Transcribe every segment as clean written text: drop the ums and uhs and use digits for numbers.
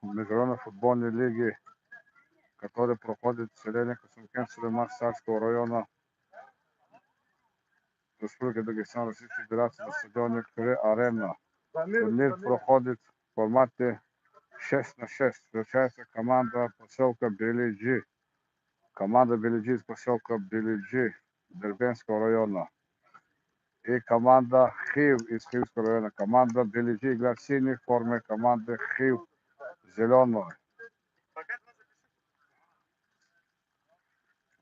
международной футбольной лиги, который проходит в селении Сулейман-Сарского района Республики Дагестан, Российской Федерации на стадионе Кры-Арена. Турнир проходит в формате 6 на 6. Встречается команда поселка Белиджи. Команда Белиджи из поселка Белиджи Дербенского района. И команда Хив из Хивского района. Команда Белиджи играет в синей форме, команда Хив зеленой.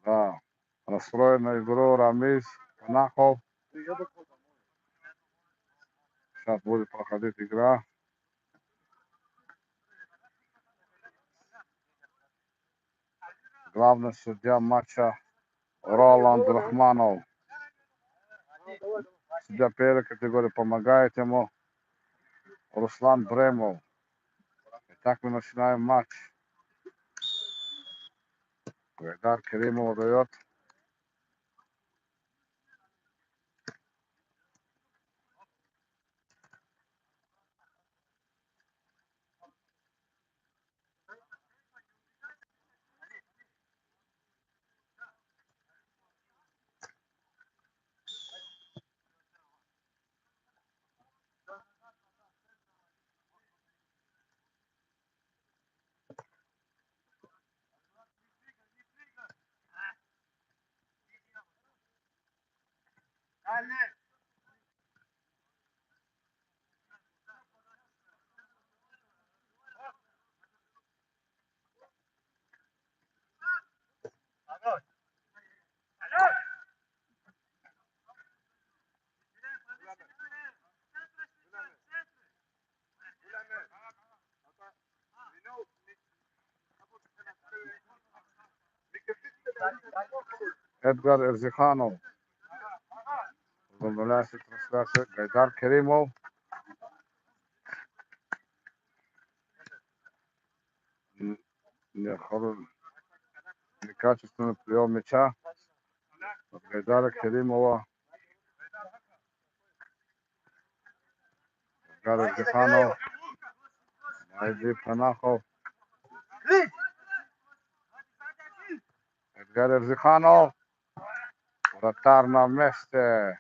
Да. Настроен на игру Рамис Панахов. Сейчас будет проходить игра. Главный судья матча Роланд Рахманов. Судья первой категории помогает ему Руслан Бремов. Итак, мы начинаем матч. Гайдар Керимов дает. Эдгар Эрзиханов. Возобновляется трансляция. Гайдар Керимов. Некачественный прием мяча от Гайдара Керимова. Эдгар Эрзиханов. Айди Панахов. Эдгар Эрзиханов. Вратарь на месте.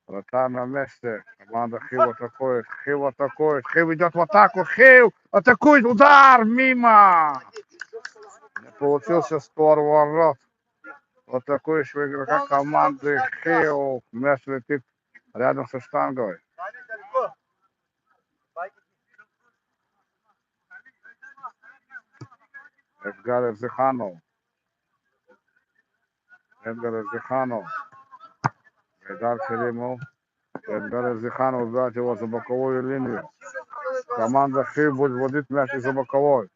Вратарь на месте. Команда Хив атакует. Хив атакует. Хив идет в атаку. Хив атакует. Удар мимо. Не получился створ ворот. Атакующего игрока команды Хив. Мяч летит рядом со штангой. Эдгар Эрзиханов. Эдгар Эрзиханов. Гайдар Керимов. Эдгар Эрзиханов убирает его за боковую линию. Команда Хив будет вводить мяч из-за боковой.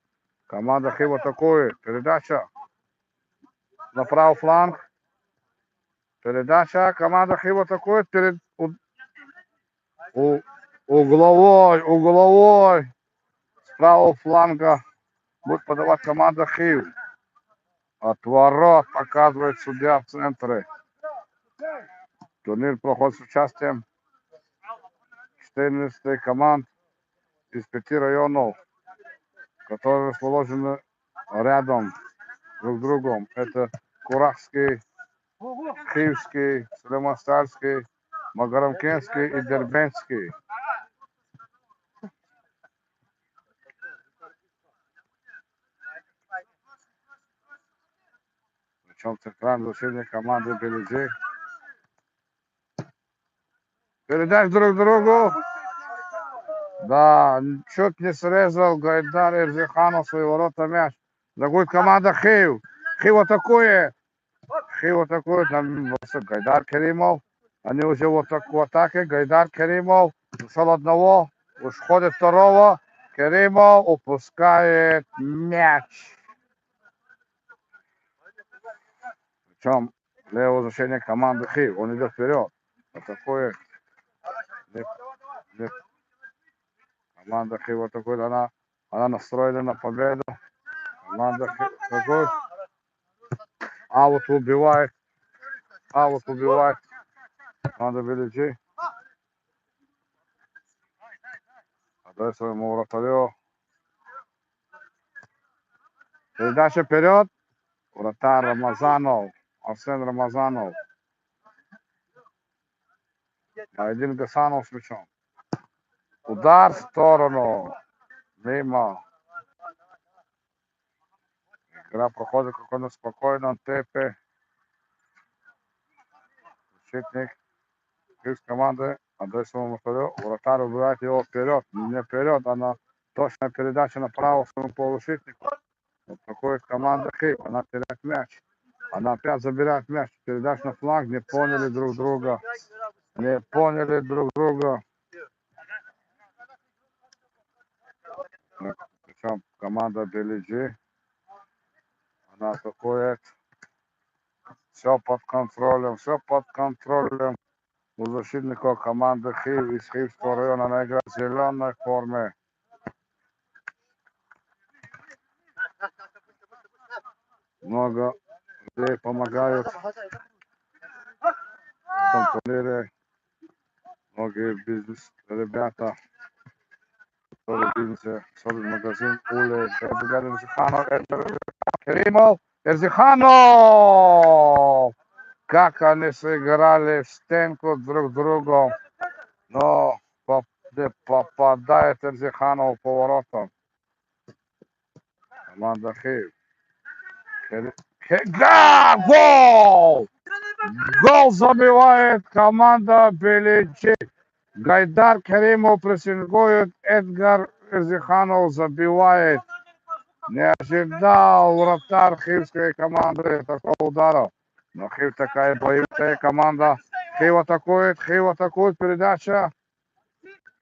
Команда Хив атакует. Передача на правый фланг. Передача. Команда Хив атакует. Угловой. С правого фланга будет подавать команда Хив. От ворот показывает судья в центре. Турнир проходит с участием 14 команд из 5 районов, которые расположены рядом друг с другом. Это Курахский, Хивский, Сулейман-Старский, Магарамкентский и Дербенский. Причем центральное защитие команды Белиджи. Передач друг другу. Да, чуть не срезал Гайдар Эрзиханов свои ворота мяч. Загует команда Хив. Хив атакует. Там Гайдар Керимов. Они уже в атаке. Гайдар Керимов. Ушел одного. Уходит второго. Керимов упускает мяч. Причем левое защищение команды Хив. Он идет вперед. Атакует. Команда Хив атакует. Она настроена на победу. Команда Хив атакует. Аут убивает. Команда Белиджи. Отдает своему вратарю. Передача вперед. Вратарь Рамазанов. Арсен Рамазанов. Один Гасанов с мячом. Удар в сторону. Мимо. Игра проходит какой-то спокойно. Тепе. Защитник. Из команды. Отдает своему вратарю. Вратарь убивает его вперед. Не вперед, а точная передача направо своему полузащитнику. Вот такой команда Хип. Она теряет мяч. Она опять забирает мяч. Передача на фланг. Не поняли друг друга. Не поняли друг друга. Причем команда Белиджи. Она атакует. Все под контролем. Все под контролем. У защитников команды Хив из Хивского района. Она играет в зеленой форме. Много людей помогают в этом турнире. Многие бизнес-ребята, которые в бизнесе, особенно магазин Уле, Керимов, Эрзиханов! Как они сыграли в стенку друг другу, но попадает Эрзиханов поворотом. Команда Хив. Гол! Гол забивает команда Беличи. Гайдар Керимов прессингует, Эдгар Эрзиханов забивает. Не ожидал вратарь хивской команды такого удара. Но Хив такая боевая команда. Хив атакует, передача.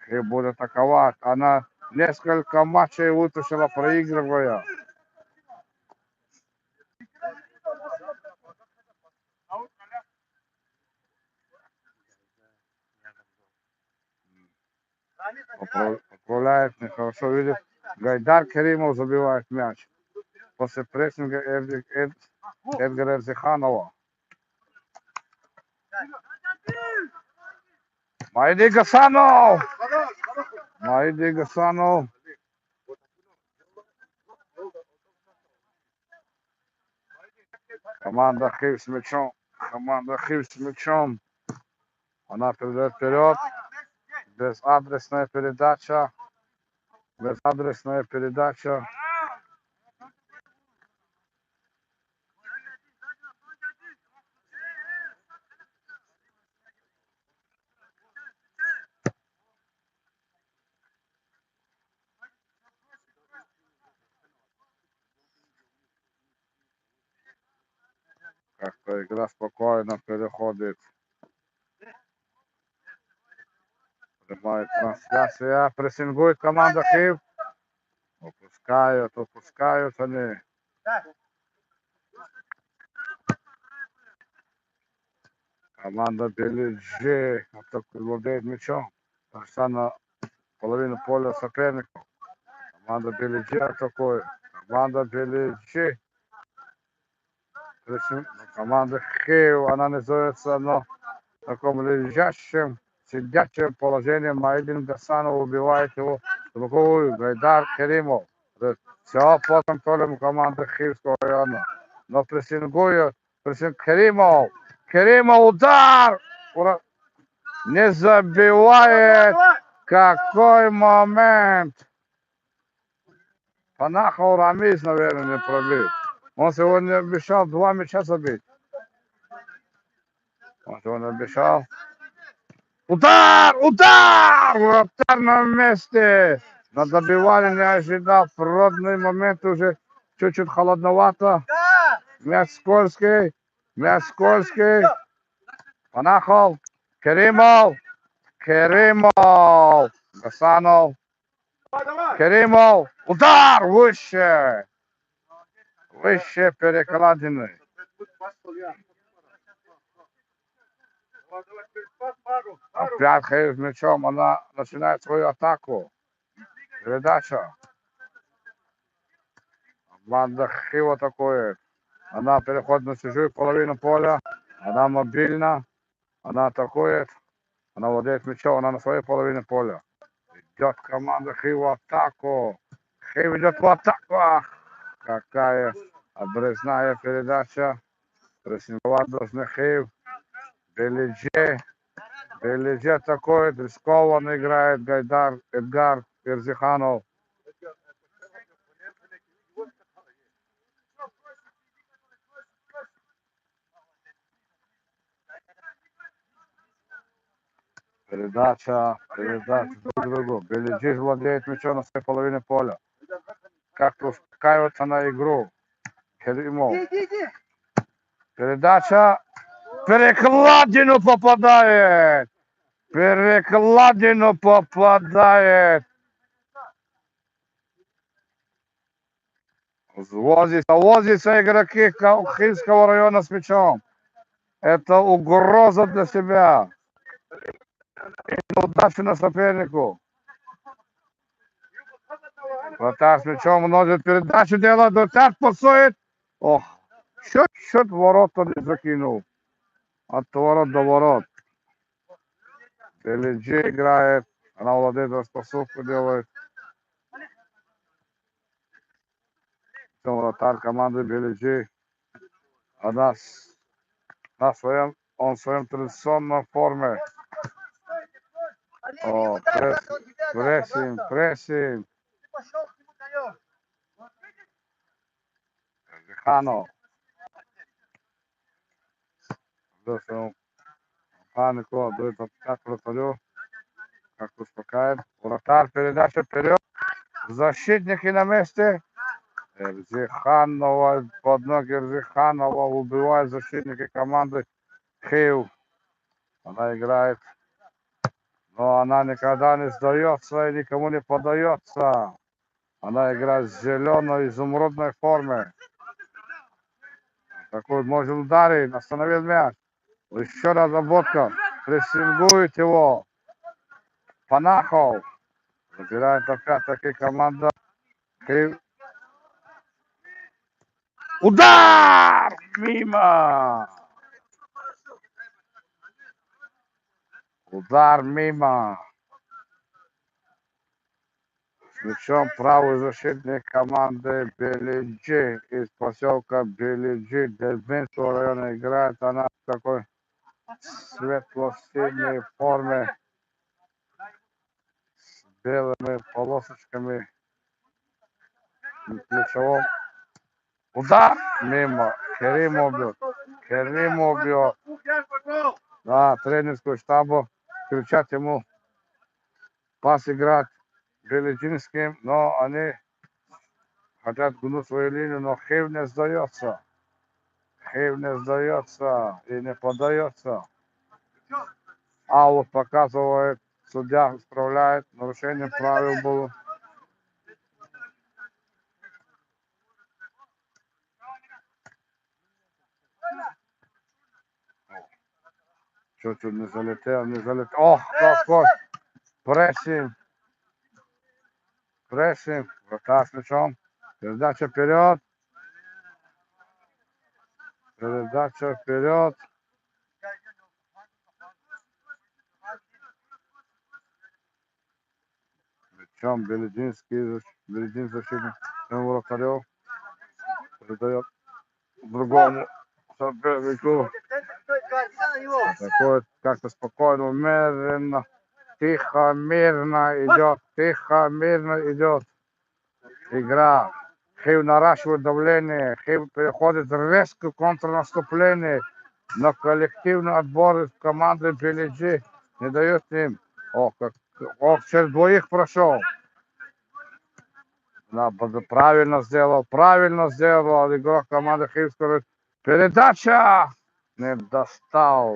Хив будет атаковать. Она несколько матчей вытащила, проигрывая. Поправляет, нехорошо видит. Гайдар Керимов забивает мяч. После прессинга Эдгара Эрзиханова. Майди Гасанов! Майди Гасанов. Команда Хив с мячом. Команда Хив с мячом. Она передает вперед. Безадресная передача. Безадресная передача. Как-то игра спокойно переходит. Прямая трансляция. Прессингует команда Хив. Упускают они. Команда Белиджи владеет мячом. Пошла на половину поля соперников. Команда Белиджи атакует. Команда Белиджи. Команда Хив, она называется на таком лежащем, сидячем положении. Майдин Гасанов убивает его. Боковую. Гайдар Керимов. Все под контролем команды Хивского района. Но прессингует. Керимов. Керимов удар! Не забивает. Какой момент! Панахов Рамис, наверное, не пробил. Он сегодня обещал 2 мяча забить. Он сегодня обещал. Удар! Удар! Вратарь на месте! На добивание не ожидал. Родный момент уже чуть-чуть холодновато. Мяч скользкий. Панахов. Керимов. Гасанов. Керимов. Удар! Выше перекладины. Опять Хейв с мячом. Она начинает свою атаку. Передача. Команда Хив атакует. Она переходит на чужую половину поля. Она мобильна. Она атакует. Она владеет мячом. Она на своей половине поля. Идет команда Хив в атаку. Хив идет в атаку. какая обрезная передача. Прессинговать должны Хейв. Белидже. Белидже атакует, рискованно играет Гайдар, Эдгар Перзиханов. Передача друг другу. Белидже владеет мячом на своей половине поля. Как-то успокаивается на игру. Керимов. Передача. Перекладину попадает. Перекладину попадает. Возятся игроки Хильского района с мячом. Это угроза для себя. И неудача на сопернику. Вратарь с мячом множит передачу, делает, вратарь пасует. Ох, счет ворота не закинул. От ворот до ворот. Белиджи играет. Она владеет распасовку, делает. Вратарь команды Белиджи. Она он в своем традиционной форме. О, прессинг. Зиханов. Панику, дует как вратарю. Как успокаивает. Вратарь, передача вперед. Защитники на месте. Эрзиханова, под ноги Эрзиханова убивает защитники команды Хейв. Она играет, но она никогда не сдается и никому не поддается. Она играет в зеленой изумрудной форме. Такой может ударить, остановил мяч. Еще разработка. Прессингует его. Панахов. Забирает опять-таки команда Хейв. Удар! Мимо! Удар мимо. С мячом правый защитник команды Белиджи из поселка Белиджи Дельбинского района играет. Она в такой светло-синей форме с белыми полосочками на плечевом. Удар мимо. Керимов бьет. Да, тренерскую штабу кричат ему пас играть Белиджинским, но они хотят гнуть свою линию, но Хейв не сдается. Хейв не сдается и не поддается. Аут показывает, судья исправляет, нарушение правил было. Чуть-чуть не залетел. Ох, какой прессинг. Вратарь с мячом. Передача вперед. Мячом Беледин защитник. Вратарев передает другому сопернику. Такой как-то спокойно, умеренно, тихо, мирно идет игра. Хейв наращивает давление, Хейв переходит резко в контрнаступление, но коллективный отбор команды Белиджи не дает им. Через двоих прошел. Да, правильно сделал игрок команды Хейвского. Передача! Не достал.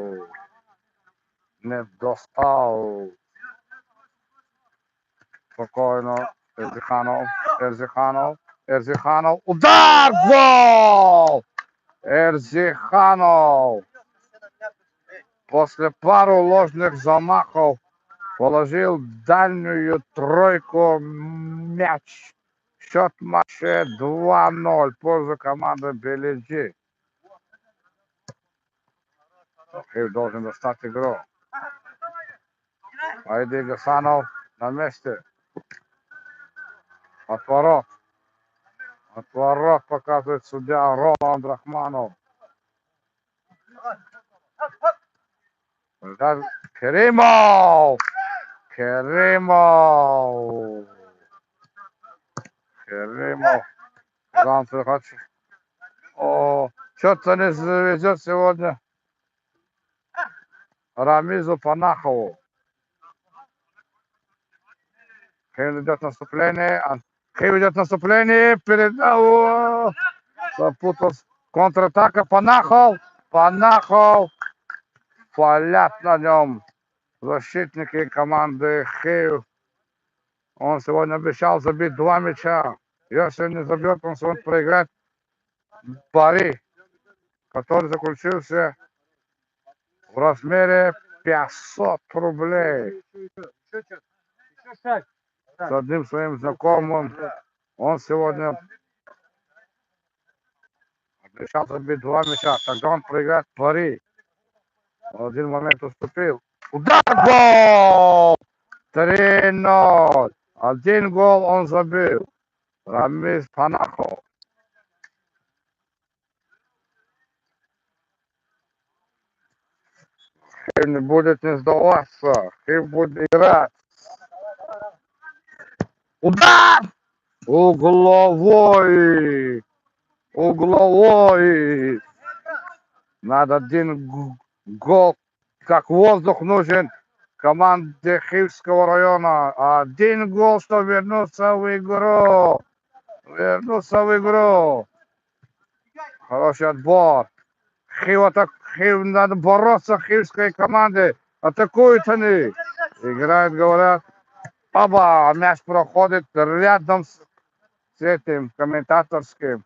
Спокойно. Эрзиханов. Удар! Гол! Эрзиханов. После пару ложных замахов положил дальнюю тройку мяч. Счет матча 2-0 в пользу команды Белиджи. Хейв должен достать игру. Айди Гасанов на месте. От ворот ворот показывает судья Роланд Рахманов. Керимов! Керимов! Керимов! О, что-то не завезет сегодня Рамизу Панахову. Хейв идет наступление. Хейв идет наступление. Запутался. Контратака. Панахов. Палят на нем защитники команды Хейв. Он сегодня обещал забить 2 мяча. Если не забьет, он сегодня проиграет пари, который заключился в размере 500 рублей. С одним своим знакомым он сегодня обещал забить 2 мяча. Тогда он проиграет пари. В один момент уступил. Удар! Гол! 3-0. Один гол он забил. Рамиз Панахов. Хейв не будет не сдаваться. Хейв будет играть. Удар! Угловой! Надо один гол, как воздух нужен команде Хивского района. Один гол, чтобы вернуться в игру. Хороший отбор. Хив надо бороться хивской команде. Атакуют они. Играют, говорят. Оба, мяч проходит рядом с этим комментаторским.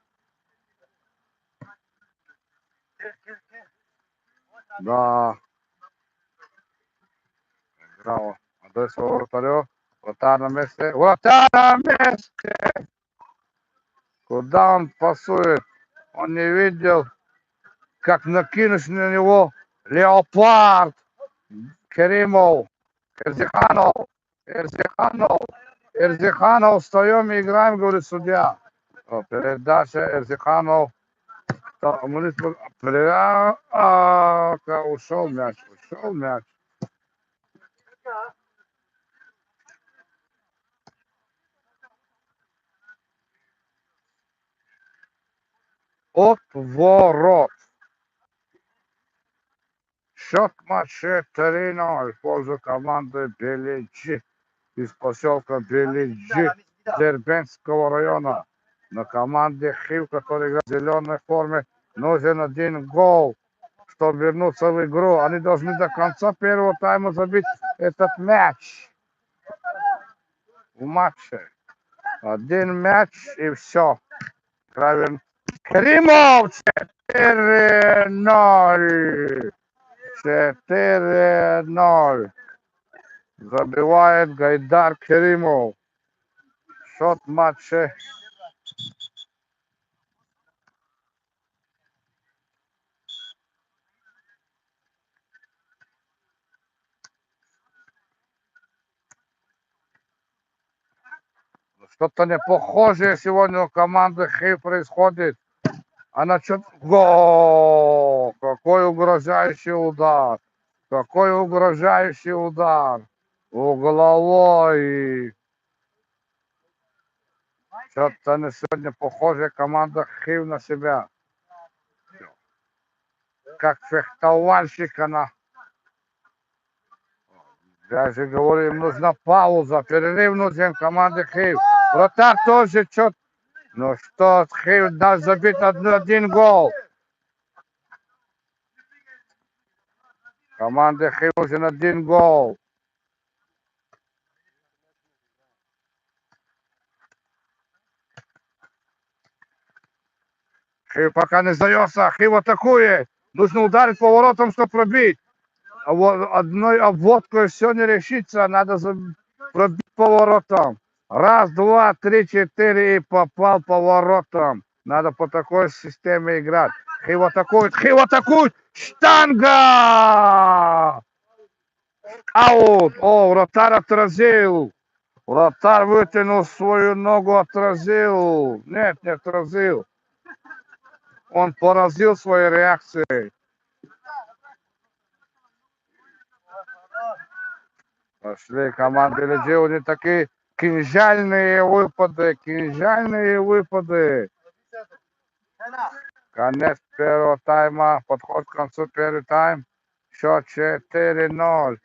Да. Браво. Адрес вратарю. Вратарь на месте. Куда он пасует? Он не видел, как накинешь на него Леопард. Керимов. Эрзиханов, встаем и играем, говорит судья. Передача Эрзиханов. Ушел мяч. От ворот. Счет матча 3-0 в пользу команды Белиджи из поселка Белиджи Дербентского района. На команде Хив, который играет в зеленой форме, нужен один гол, чтобы вернуться в игру. Они должны до конца первого тайма забить этот мяч в матче. Один мяч и все. Правильно. Керимов 4-0. 4-0. Забивает Гайдар Керимов. Счет матча. Что-то не похожее сегодня у команды Хив происходит. Она что-то... Гол! Какой угрожающий удар. Угловой. Что-то не сегодня похожая команда Хив на себя. Как фехтовальщик она. Я же говорю, им нужна пауза. Перерыв нужен команде Хив. Вратарь тоже что-то. Ну что, Хив даст забить один гол. Команде Хив нужен один гол. Хив пока не сдается. Хив атакует. Нужно ударить поворотом, чтобы пробить. А вот одной обводкой все не решится. Надо пробить поворотом. Раз, два, три, четыре и попал поворотом. Надо по такой системе играть. Хив атакует. Штанга! Аут! О, вратарь отразил. Вратарь вытянул свою ногу, отразил. Нет, не отразил. Он поразил своей реакцией. Пошли команды людей, у них такие кинжальные выпады, кинжальные выпады. Конец первого тайма, подход к концу первый тайм. Счет 4-0.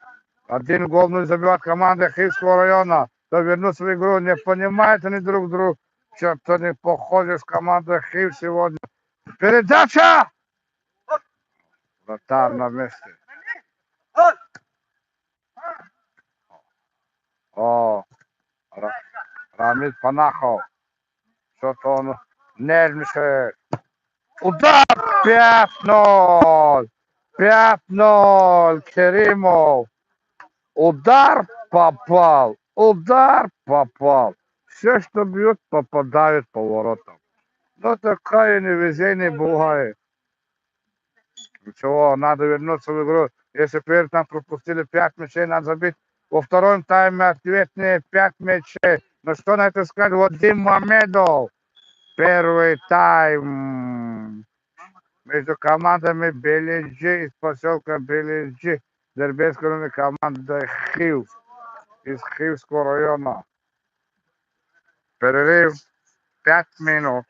Один гол не забивает команда Хильского района. То вернуться в игру, не понимают они друг друга. Что-то не похоже с командой Хиль сегодня. Передача! Вратарь на месте. О, Рамиль Панахов. Что-то он нервничает. Удар! 5-0! 5-0! Керимов. Удар попал. Удар попал. Все, что бьет, попадает по воротам. Ну, такое невезение бывает. Ничего, надо вернуться в игру. Если перед нам пропустили 5 мячей, надо забить. Во втором тайме ответные 5 мячей. Ну, что на это сказать? Вадим Мамедов. Первый тайм между командами Белиджи из поселка Белиджи. Дербенской командой Хилл из Хильского района. Перерыв 5 минут.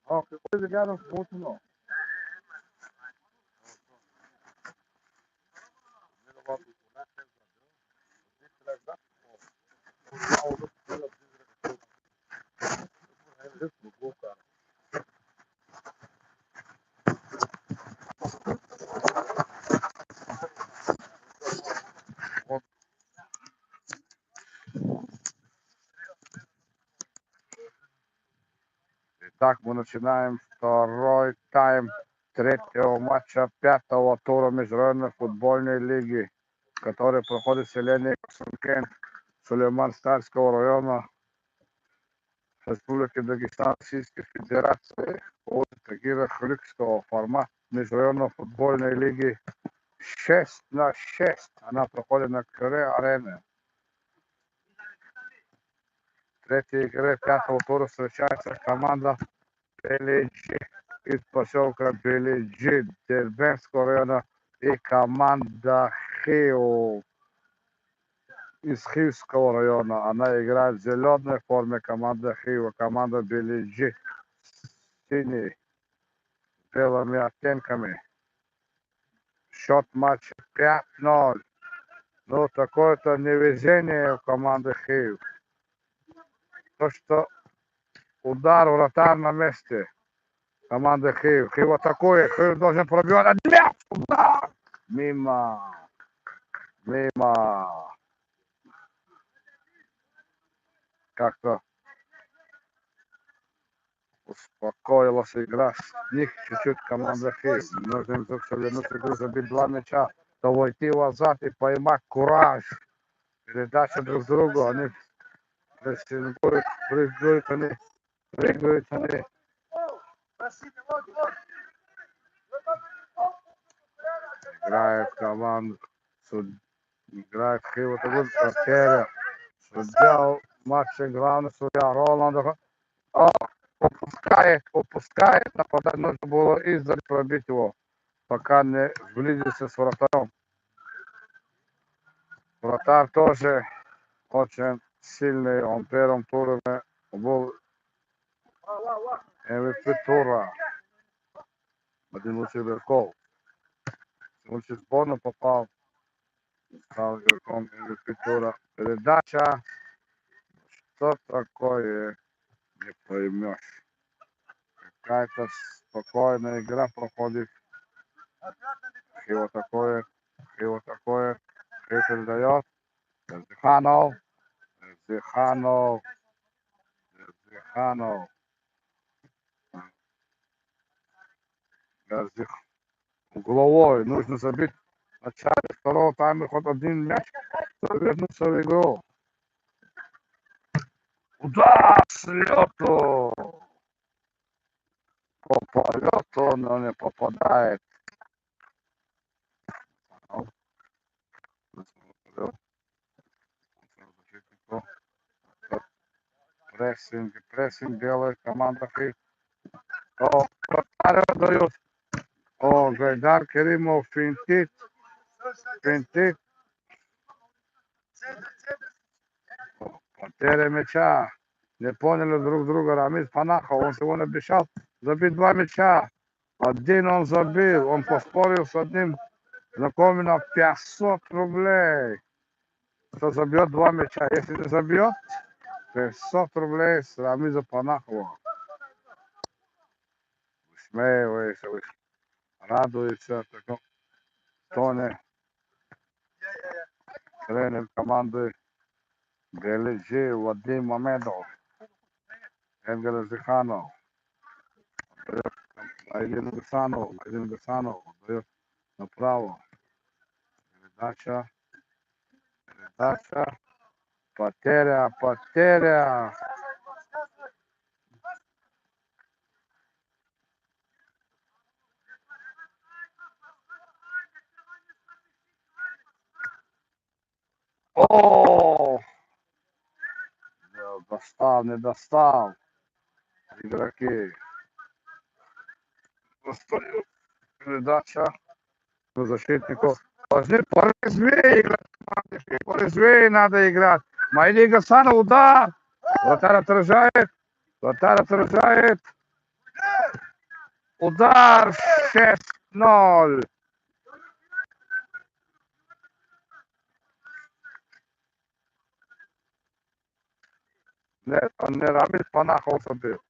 Какой рядом смутно. Итак, мы начинаем второй тайм третьего матча пятого тура Международной футбольной лиги, который проходит в селении Косункен Сулейман-Старского района Республики Дагестан Российской Федерации от Тагира Хрюкского формат Международной футбольной лиги 6-6. Она проходит на Кюре-арене. В третьей игре пятого тура встречается команда Белиджи из поселка Белиджи Дербенского района и команда Хиу из Хивского района. Она играет в зеленой форме команда Хиу, команда Белиджи синий с белыми оттенками. Счет матча 5-0. Ну, такое-то невезение у команды Хиу. То, что удар вратарь на месте. Команда Хиу. Хиу атакует. Хиу должен пробивать. Удар! Мимо. Мимо. Как-то успокоилась игра. С них чуть-чуть команда Хиу. Нужно им только вернуться в игру, забить 2 мяча, то войти назад и поймать кураж. передача друг другу, они прессингуют, прыгают они. Играет команда, играет Хивотагуд Патеря. Судья матча, главный судья Роланд упускает нападать, нужно было издали пробить его, пока не сблизился с вратарем. Вратарь тоже очень сильный, он в первом туре был MVP тура. Один лучший игроков. Лучший сборную попал, стал игроком MVP тура. Передача, что такое, не поймешь. Какая-то спокойная игра проходит. Его такое, передает. Зиханов, угловой, нужно забить в начале второго тайма хоть один мяч, вернуться в игру. Удар с лету! По полету, но не попадает. Прессинг делает команда Хит. Вратарь дает. Гайдар Керимов финтит. Потеря мяча. Не поняли друг друга. Рамис Панахов, он сегодня обещал забить 2 мяча. Один он забил, он поспорил с одним знакомым на 500 рублей. Кто забьет 2 мяча. Если не забьет, 500 рублей с Рамиза Панахова. Высмеивается, радуется таком тоне. Тренер команды Белиджи Вадим Мамедов. Энгел Зиханов. Один Гасанов дает направо. Передача. Потеря. О! Не достал. Игроки. Передача защитников. Порезвее надо играть. Майли Гасанов, удар. Вратарь отражает. Удар 6-0. Нет, он не Рамис Панахов забил.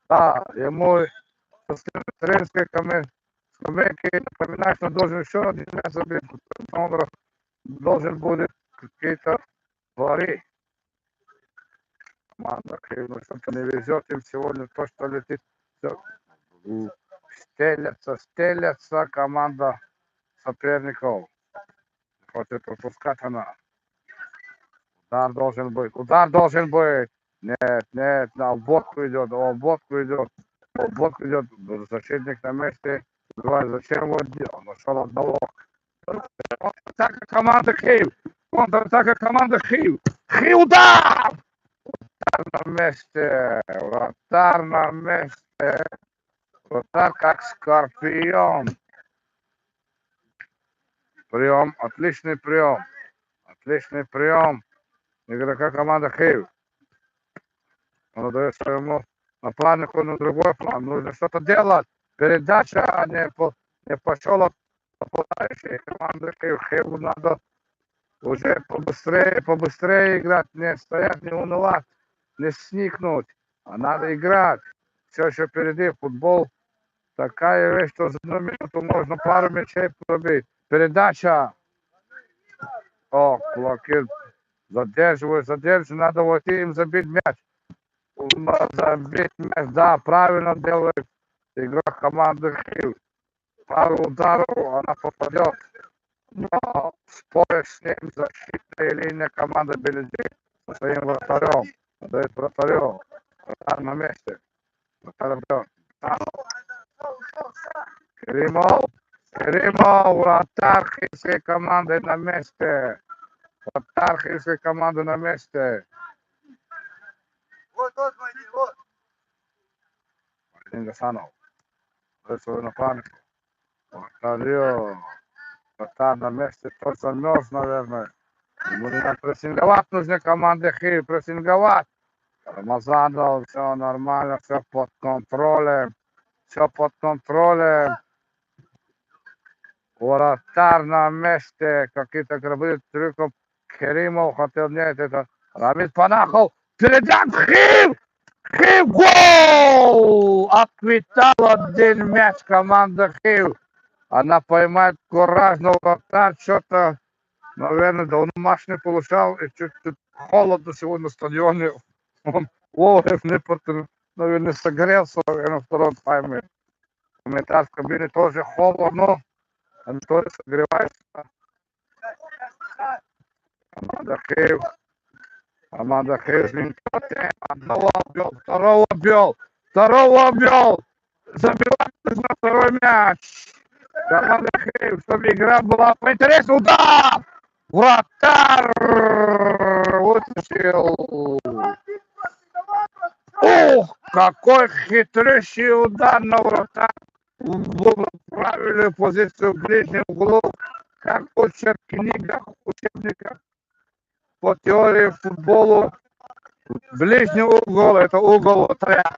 Да, ему тренерской скамейки напоминает, что он должен еще один мяч забить. Он должен будет какие-то творить. Команда Киева что-то не везет им сегодня, то, что летит. Стелется команда соперников. Хочет пропускать она. Удар должен быть. Нет, на обводку идет. Защитник на месте. Зачем его делал? Нашел одного. Контратака команда Киев. Удар! Вратарь на месте. Вратарь как скорпион. Отличный прием. Игрока команды Киев. Он дает своему напарнику на другой план. Нужно что-то делать. Передача не пошел от нападающей команды Киев. Киеву надо уже побыстрее играть. Не стоять, не унывать, не сникнуть. А надо играть. Все еще впереди. Футбол такая вещь, что за 1 минуту можно пару мячей пробить. Передача. Блокирует. Задерживает. Надо войти им забить мяч. Да, правильно делает игрок команды Хилл. Пару ударов, она попадет. но споришь с ним защитная линия команды Беледи со своим вратарем. Дает вратарю. Вратарь на месте. Вратарь бьет. Керимов. Керимов. Вратарь хильской команды на месте. Вратарь хильской команды на месте. Вот, Майдин, вот. Майдин Гасанов. Дает свою напарнику. Вратарю. Вратарь на месте. Тот замерз, наверное. Ему не надо прессинговать, нужно команде Хиль прессинговать. Рамазанов, все нормально, все под контролем. Все под контролем. Вратарь на месте. Какие-то гробы трюком. Керимов хотел, нет, это Рамис Панахов. Передать Хиль! Хиль гол! Отметал один мяч команда Хиль. Она поймает куражного вратарь, что-то, наверное, давно матч не получал, и чуть-чуть холодно сегодня на стадионе. Он вовремя не, наверное, согрелся, наверное, в втором тайме. Комментарий в кабине тоже холодно, он тоже согревается. Команда Хейв, одного обвел, второго обвел, забивает на второй мяч. Команда Хейв, чтобы игра была поинтереснее, удар! Вратарь вытащил. Ух, какой хитрющий удар на вратарь. В правильную позицию в ближнем углу, как учат в книгах, учебниках по теории футболу. Ближний угол – это угол вратаря.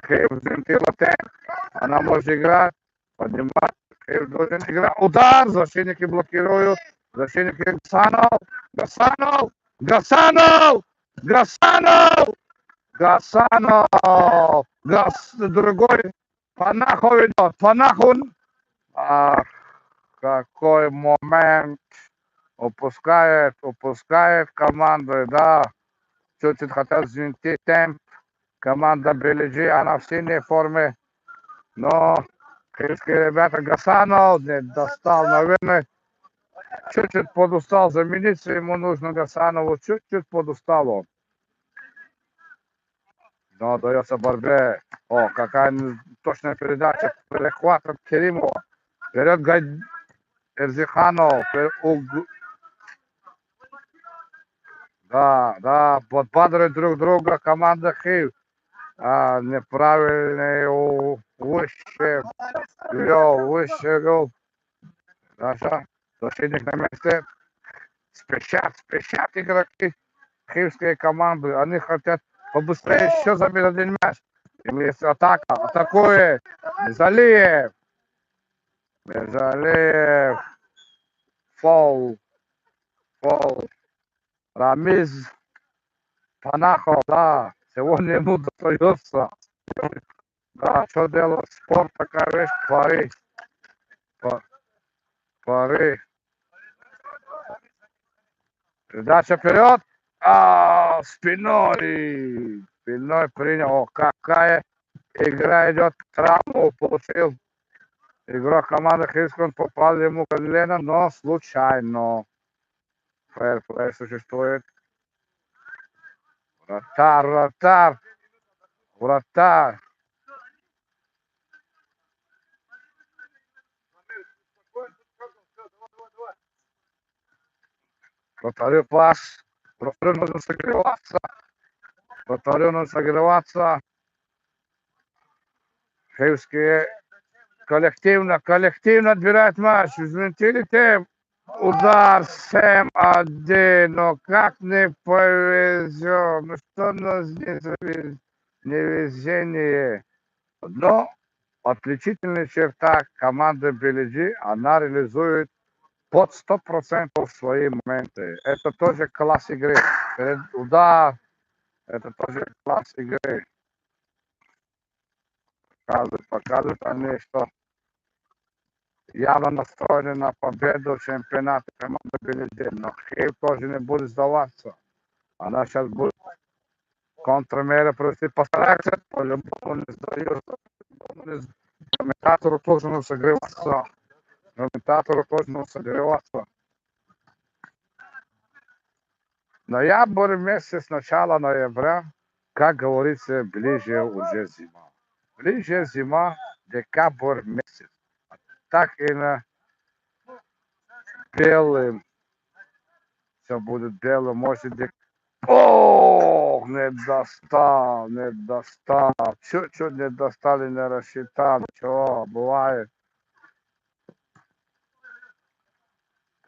Хейв взлетела темп, она может играть, поднимать, Хейв должен играть. Удар, защитники блокируют, защитники Гасанов, Гасанов, Гасанов, Гасанов, Гасанов, другой, Панахов идет, Панахов. Ах, какой момент, упускает команду, да, чуть-чуть хотел взвинтить темп. Команда Беледжи, она в синей форме, но киевские ребята Гасанов не достал, наверное, чуть-чуть подустал, замениться ему нужно Гасанову, чуть-чуть подустал он. Но дается борьбе. О, какая точная передача, перехват от Керимова. Вперед Эрзиханов. Да, подбадривают друг друга команда Хив. Неправильный выше гол. Наша защитник на месте. Спешат игроки хивской команды. Они хотят побыстрее еще забить один мяч. Им есть атака. Атакует. Мезалиев. Фол. Рамиз Панахов, да. Сегодня ему достается. Да, что делать? Спорт такая вещь, пары. Передача вперед. Спиной принял. О, какая игра идет. Травму получил. Игрок команды Хискон попал ему колено, но случайно. Фэрплей существует. Вратарь. Вратарю пас. Вратарю нужно согреваться. Хивские коллективно отбирают матч. Взвинтили темп. Удар 7-1. Но как не повезет. Ну что у нас здесь невезение. Но отличительная черта команды Беледжи, она реализует под 100% свои моменты. Это тоже класс игры. Удар, это тоже класс игры. Показывают они, что явно настроены на победу в чемпионате команды Беледжи. Но Хейв тоже не будет сдаваться. Она сейчас будет контрмеры провести. Постарается, по-любому не сдается. Комментатору тоже нужно согреваться. Комментатору тоже нужно согреваться. Ноябрь месяц, начало ноября, как говорится, ближе уже зима. Ближе зима, декабрь месяц. Так и на белым. Все будет белым, может быть. О, не достал, не достал. Чуть-чуть не достали, не рассчитали. Чего, бывает.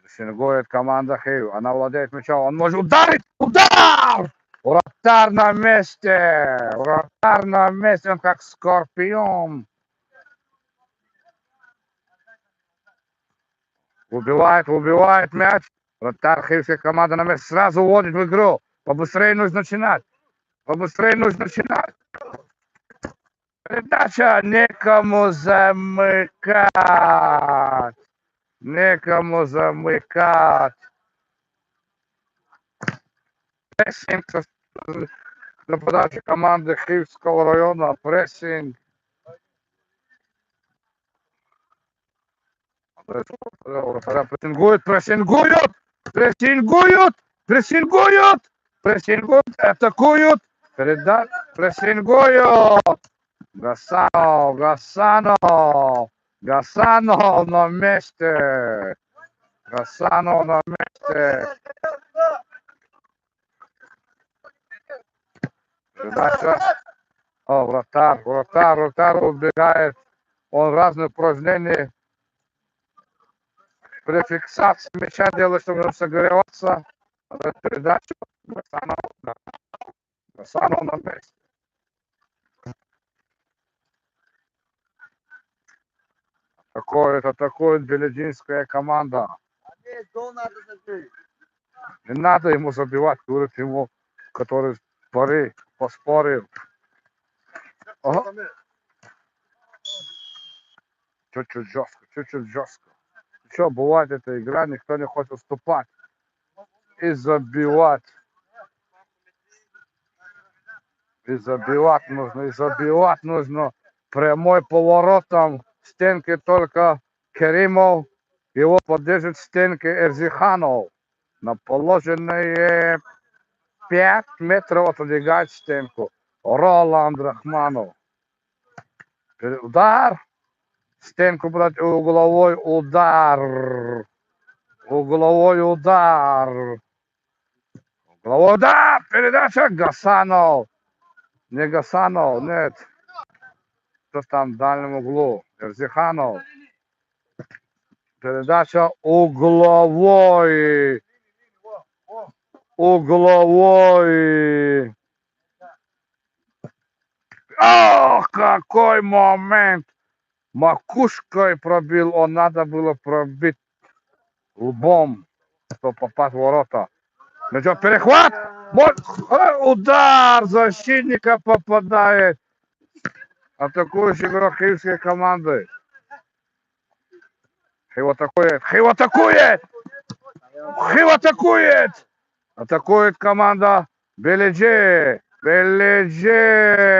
Шингует команда Хью. Она владеет мячом. Он может ударить. Удар! Вратарь на месте. Вратарь на месте. Он как скорпион. Убивает мяч. Вратарь Хьюской команды на месте. Сразу уводит в игру. Побыстрее нужно начинать. Побыстрее нужно начинать. Передача некому замыкать. Некому замыкать. Прессинг на подаче команды Хивского района. Прессинг. Прессингуют, атакуют. Прессингуют. Гасанов на месте. Гасанов на месте. Передача. Вратарь убегает. Он разные упражнения. При фиксации мяча делает, чтобы он согреваться. Передача. Гасанов на месте. Атакует белединская команда. Не надо ему забивать, говорит ему, который поспорил. Ага. Чуть-чуть жестко. Что, бывает эта игра, никто не хочет уступать. И забивать нужно. Прямой поворотом стенки только Керимов. Его поддержит стенки Эрзиханов. На положенные 5 метров отодвигает стенку. Роланд Рахманов. Удар. Стенку брать, угловой удар. Передача Гасанов. Не Гасанов, нет. Кто там в дальнем углу? Эрзиханов. Передача угловой. Ох, какой момент! Макушкой пробил, он надо было пробить лбом, чтобы попасть в ворота. Перехват! Удар защитника попадает. Атакующий игрок киевской команды. Хив атакует! Атакует команда Беледжи.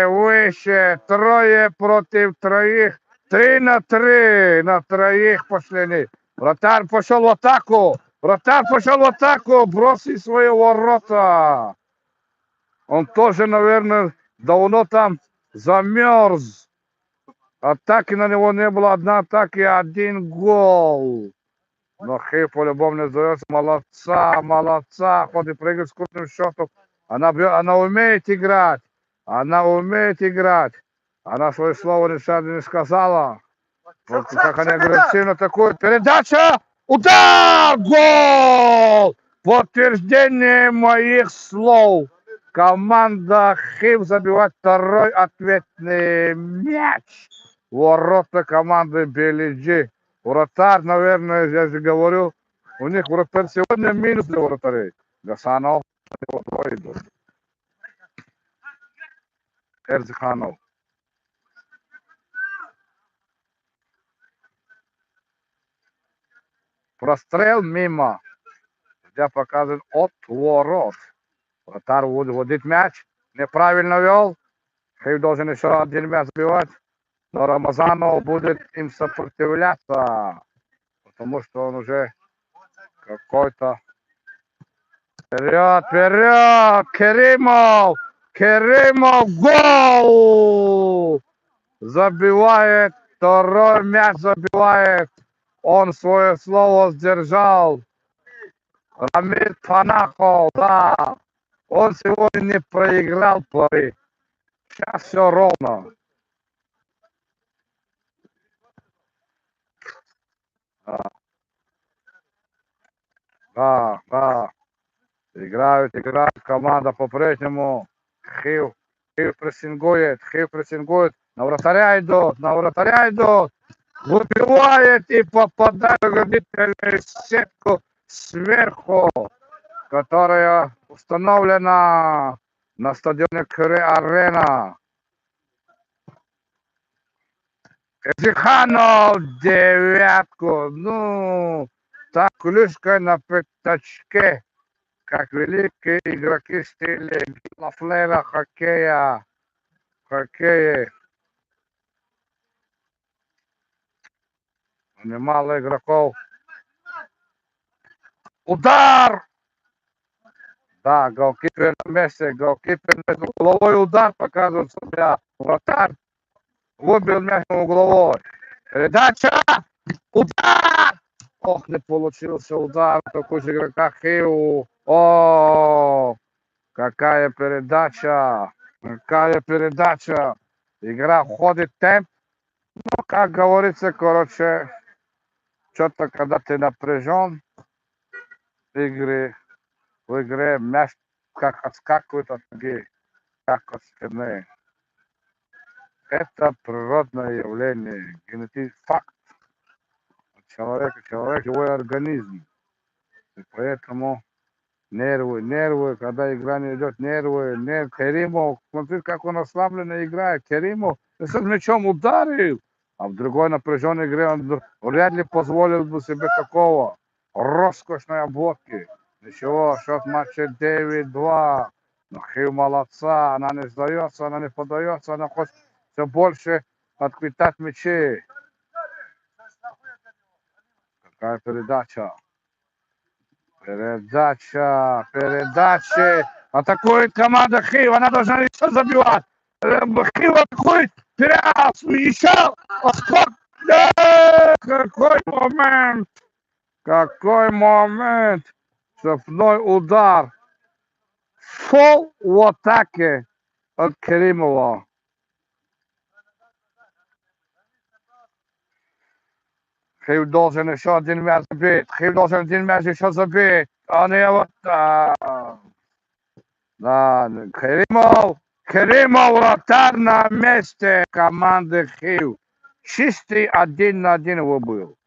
Выше. 3 против 3. 3 на 3. На 3 последний. Вратарь пошел в атаку. Бросил свои ворота. Он тоже, наверное, давно там замерз. Атаки на него не было. Одна атака и 1 гол. Но Хив по-любому не сдается. Молодца. Хоть и прыгает с крупным счетом. Она умеет играть. Она свое слово не сказала. Вот как они агрессивно атакуют. Передача! Удар! Гол! Подтверждение моих слов. Команда Хив забивает 2-й ответный мяч. Ворота команды Беледжи. Вратарь, наверное, я же говорю, у них вратарь сегодня минус для вратарей. Гасанов, Эрзиханов. Прострел мимо. Судья показывает от ворот. Вратарь вводит мяч. Неправильно вел. Хив должен еще 1 мяч забивать. но Рамазанов будет им сопротивляться, потому что он уже какой-то... Вперед, вперед! Керимов, гол! Забивает, второй мяч забивает. Он свое слово сдержал. Рамиль Панахов, да. Он сегодня не проиграл пари. Сейчас все ровно. Да. Играют. Команда по-прежнему. Хил прессингует. На вратаря идут. Выбивает и попадает в габительную сетку сверху, которая установлена на стадионе Кыре-Арена. Эджиханов девятку. Так клюшкой на пятачке, как великие игроки стиля Лафлера хоккее. Немало игроков. Удар! Да, голкипер на месте. Угловой удар показывает себя. Вратарь выбил мяч угловой. Передача! Удар! Ох, не получился удар. Такой же игрока Хиу. О, какая передача! Игра входит в темп. Ну, как говорится, короче, что-то, когда ты напряжен в игре мяч как отскакивает от ноги, как от стены. Это природное явление, генетический факт. Человек живой организм. И поэтому нервы, когда игра не идет, нервы. Керимов, смотри, как он ослабленно играет. Керимов с мячом ударил, а в другой напряженной игре он вряд ли позволил бы себе такого роскошной обводки. Ничего, счет матча 9-2. Но Хил молодца, она не сдается, она не поддается, она хочет все больше отклетать мячи. Какая передача. Передачи. Атакует команда Хив, она должна еще забивать. Хив атакует. Вперед, еще. Отскок. Да, какой момент. Штрафной удар. Фол в атаке от Керимова. Хив должен еще один мяч забить. А не вот... Да, Керимов вратарь на месте команды Хив. Чистый 1-1 его был.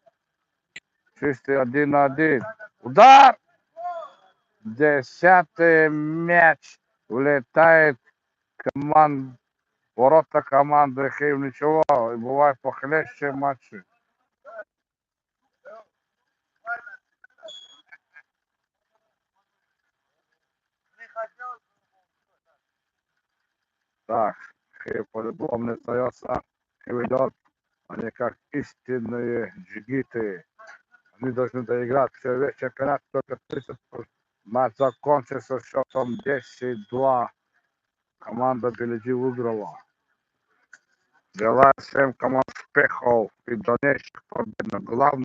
Чистый 1-1. Удар! 10-й мяч влетает ворота команды Хив. Ничего, бывает похлеще матчи. Так, Хив по-любому не остается. Хив идет. Они как истинные джигиты. Они должны доиграть все весь чемпионат, только 30. Матч закончился счетом 10-2. Команда Белиджи выиграла. Желаю всем команд успехов и дальнейших побед. Главное